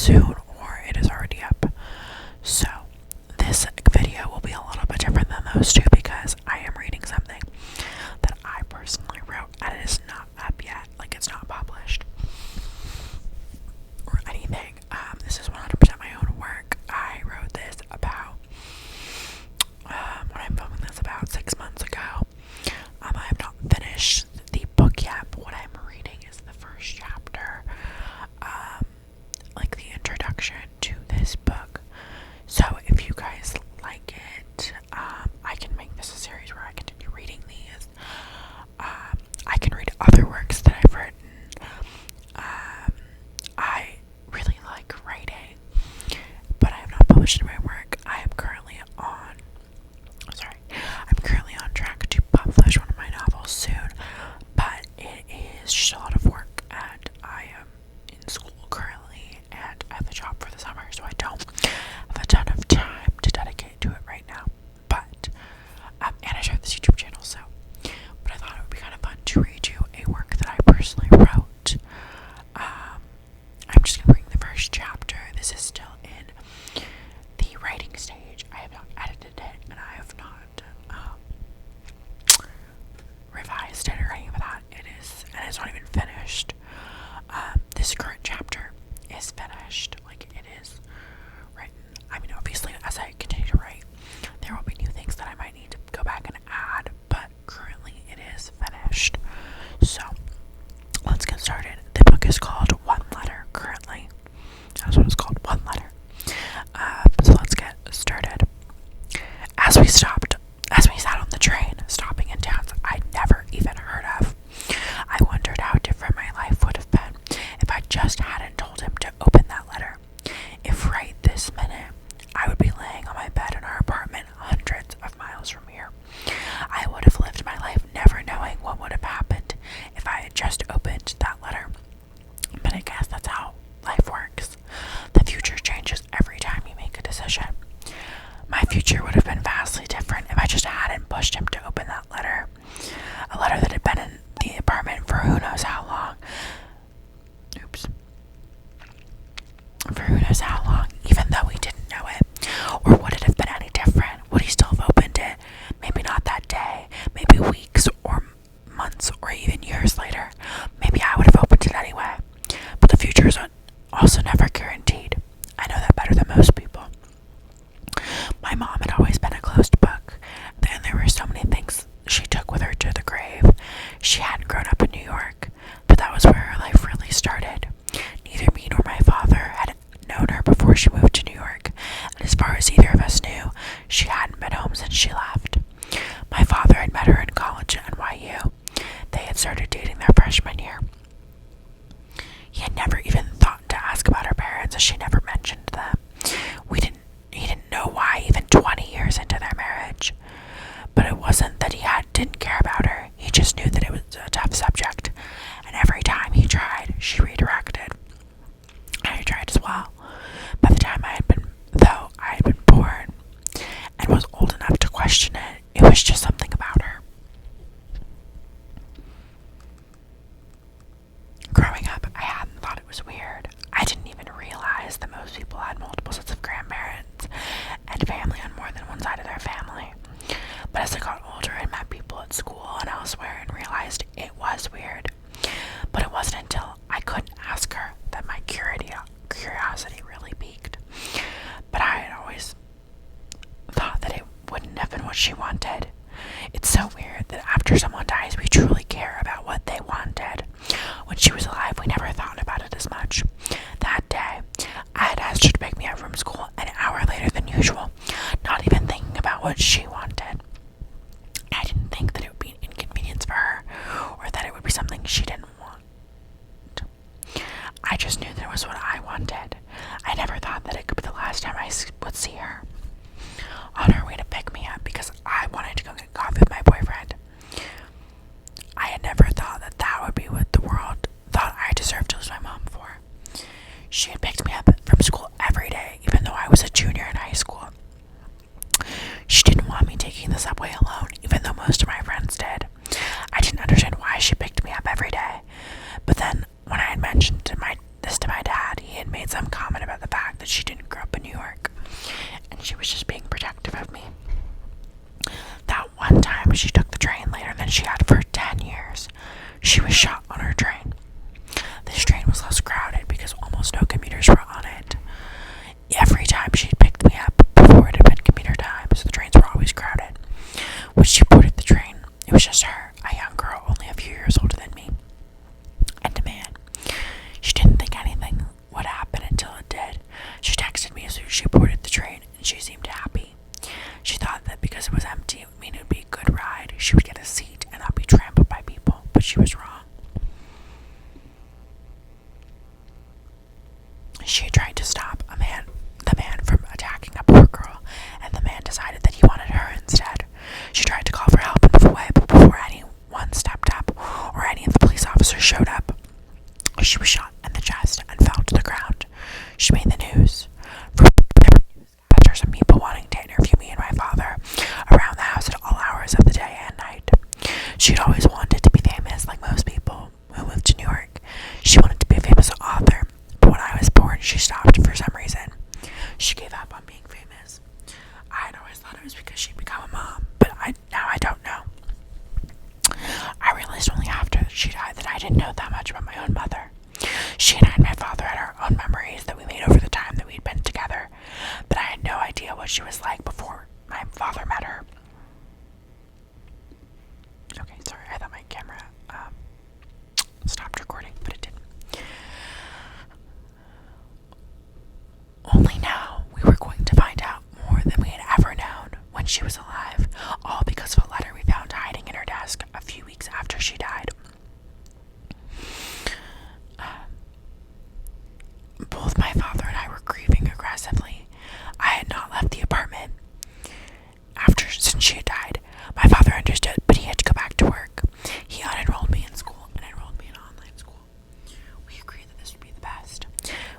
soon, or it is already up. So this video will be a little bit different than those two because I am reading something that I personally wrote and it is not up yet. Like, it's not published or anything. This is 100% my own work. I wrote this about when I'm filming this about 6 months ago. I have not finished the book yet, but what I'm reading is the first chapter, like the introduction to this book. So if you guys like it, I can make this a series where I continue reading these. I can read other works that I've written. I really like writing, but I have not published my work. I'm currently on track to publish one of my novels soon, but it is just a lot of work, and I am in school currently, and I have a job for the summer, so I don't have a ton of time to dedicate to it right now. But and I start this YouTube channel, so but I thought it would be kind of fun to read you a work that I personally wrote. I'm just gonna bring the first chapter. This is still in the writing stage. I have not edited it, and I have not revised it or any of that. And it's not even finished. This current chapter is finished. Like, it is written. I mean, obviously, as I continue to write, there will be new things that I might need to go back and add, but currently it is finished. So, let's get started. The book is called One Letter, currently. That's what it's called, One Letter. So let's get started. As we sat on the train, stopping in towns I'd never even heard of, I wondered how different my life would have been if I just hadn't told him to open that letter. If right this minute, I would be laying on my bed in our apartment hundreds of miles from here. I would have lived my life never knowing what would have happened if I had just opened that letter. But I guess that's how life works. The future changes every time you make a decision. My future would have been vastly different if I just hadn't pushed him to open that letter. A letter that had been in the apartment for who knows how long. For who knows how long, even though we didn't know it. Or would it have been any different? Would he still have opened it? Maybe not that day. Maybe weeks or months or even years later. Maybe I would have opened it anyway. But the future is also never guaranteed. I know that better than most people. My mom had always been a closed book, and there were so many things she took with her to the grave. She hadn't grown up in New York, but that was where her life really started. Neither me nor my father had known her before she moved to New York, and as far as either of us knew, she hadn't been home since she left. My father had met her in college at NYU. They had started dating their freshman year. He had never even thought to ask about her parents, as she never mentioned them. He didn't know why even 20 years into their marriage. But it wasn't that he didn't care about her. He just knew that it was a tough subject, and every time he tried, she redirected. I tried as well. By the time I had been born and was old enough to question it, it was just something about her. Growing up, I hadn't thought it was weird. I didn't even realize that most people had multiple sets of grandparents and family on more than one side of their family. But as I got older and met people at school and elsewhere and realized it was weird. But it wasn't until I couldn't ask her that my curiosity really piqued. But I had always thought that it wouldn't have been what she wanted. It's so weird that after someone dies, we truly care about what they wanted. When she was alive, we never thought about it as much. That day, I had asked her to pick me up from school an hour later than usual, not even thinking about what she wanted. I didn't think that it would be an inconvenience for her, or that it would be something she didn't want. I just knew that it was what I wanted. I never thought that it could be the last time I would see her. On her way to pick me up because I wanted to go get coffee with my boyfriend. I had never thought that that would be what the world thought I deserved to lose my mom for. She had picked me up from school every day, even though I was a junior in high school. She didn't want me taking the subway alone, even though most of my friends did. I didn't understand why she picked me up every day. But then, when I had mentioned this to my dad, he had made some comment about the that she didn't grow up in New York, and she was just being protective of me. That one time she took the train later than she had for 10 years. She was shot on her train. This train was less crowded because almost no commuters were on it. Every time she'd picked me up before it had been commuter time, so the trains were always crowded. When she boarded the train, it was just her, a young girl only a few years older than me, and a man. She didn't think anything would happen until it did. She texted me as soon as she boarded the train, and she seemed happy. She thought that because it was empty, it would mean it would be a good ride. She would get a seat and not be trampled by people, but she was wrong. She had tried to stop the man from attacking a poor girl, and the man decided that he wanted her instead. She tried to call for help and move away, but before anyone stepped up or any of the police officers showed up, she was shot in the chest and fell to the ground. She made the news. For there were some people wanting to interview me and my father around the house at all hours of the day and night. She'd always wanted to be famous, like most people who moved to New York. She wanted to be a famous author, but when I was born, she stopped for some reason. She gave up on being famous. I had always thought it was because she'd become a mom, but now I don't know. I realized only after she died that I didn't know that much about my own mother. She and my father had our own memories that we made over the time that we'd been together, but I had no idea what she was like before my father met her. Okay, sorry, I thought my camera stopped recording, but it didn't. Only now we were going to find out more than we had ever known when she was alive, all because of a letter we found hiding in her desk a few weeks after she died. Both my father and I were grieving aggressively. I had not left the apartment since she had died. My father understood, but he had to go back to work. He unenrolled me in school and enrolled me in online school. We agreed that this would be the best.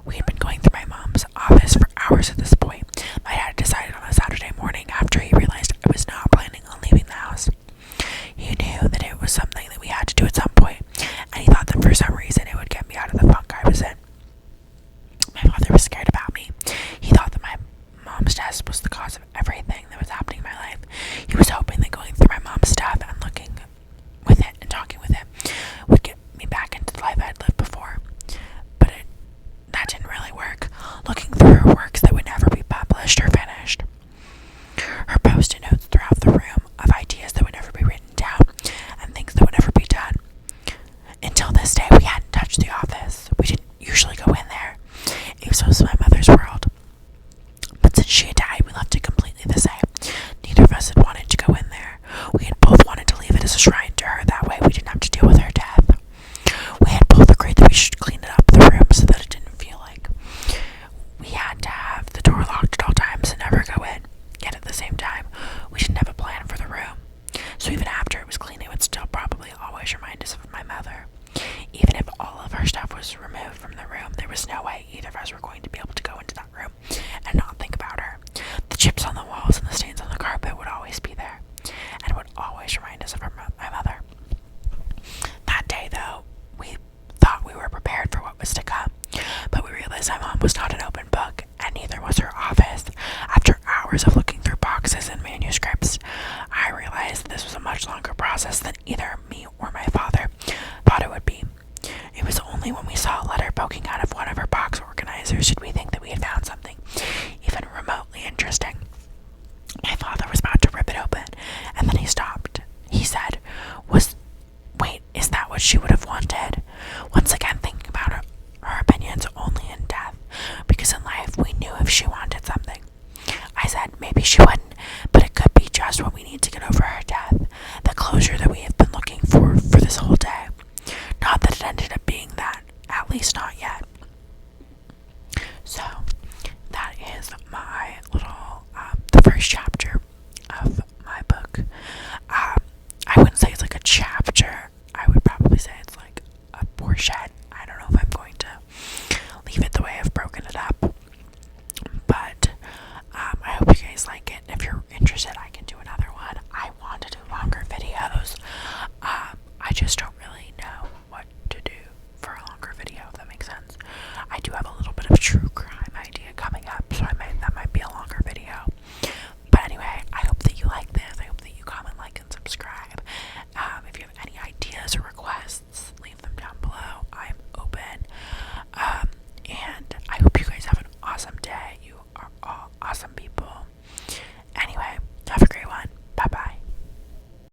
We had been going through my mom's office for hours at this point. My dad decided on a Saturday morning after he realized I was not planning on leaving the house. He knew that it was something that we had to do at some point, and he thought that for some reason it would get me out of the funk I was in. My father was scared about me. He thought that my mom's death was the cause of everything that was happening in my life. He was hoping that going through my mom's stuff and looking with it and talking with him would get me back into the life I'd lived before. But that didn't really work. Looking through her works that would never be published or finished. Her post-it notes throughout the room of ideas that would never be written down and things that would never be done. Until this day, we hadn't touched the office. We didn't usually go in there. It was my mother's world. But since she had died, we left it completely the same. Neither of us had wanted to go in there. We had both wanted to leave it as a shrine to her. That way we didn't have to deal with her death. We had both agreed that we should clean it up the room so that it didn't feel like we had to have the door locked at all times and never go in. Yet at the same time, we didn't have a plan for the room. So even after it was clean, it would still probably always remind us of my mother. Even if all of her stuff was removed from the room, there was no way either of us were going to be able to go into that room and not think about her. The chips on the walls and the stains on the carpet would always be there, and would always remind us of my mother. That day, though, we thought we were prepared for what was to come, but we realized my mom was not an open book, and neither was her office. After hours of looking through boxes and manuscripts, I realized this was a much longer process than either me or my father thought it would be. It was only when we saw a letter poking out of one of her box organizers did we think that we had found something even remotely interesting. My father was about to rip it open, and then he stopped. He said, wait, is that what she would have wanted? Once again thinking about her opinions only in death, because in life we knew if she wanted something. I said, maybe she wouldn't, but it could be just what we need to get over her death, the closure that we have been looking for this whole day. Not that it ended up being that, at least not yet. So, that is my little, the first chapter of my book. I wouldn't say it's like a chapter. I would probably say it's like a portion. I don't know if I'm going to leave it the way I've broken it up. But, I hope you guys like it. If you're interested, I can do another one. I want to do longer videos. I just don't really know what to do for a longer video, if that makes sense. I do have a little bit of true crime idea coming awesome people.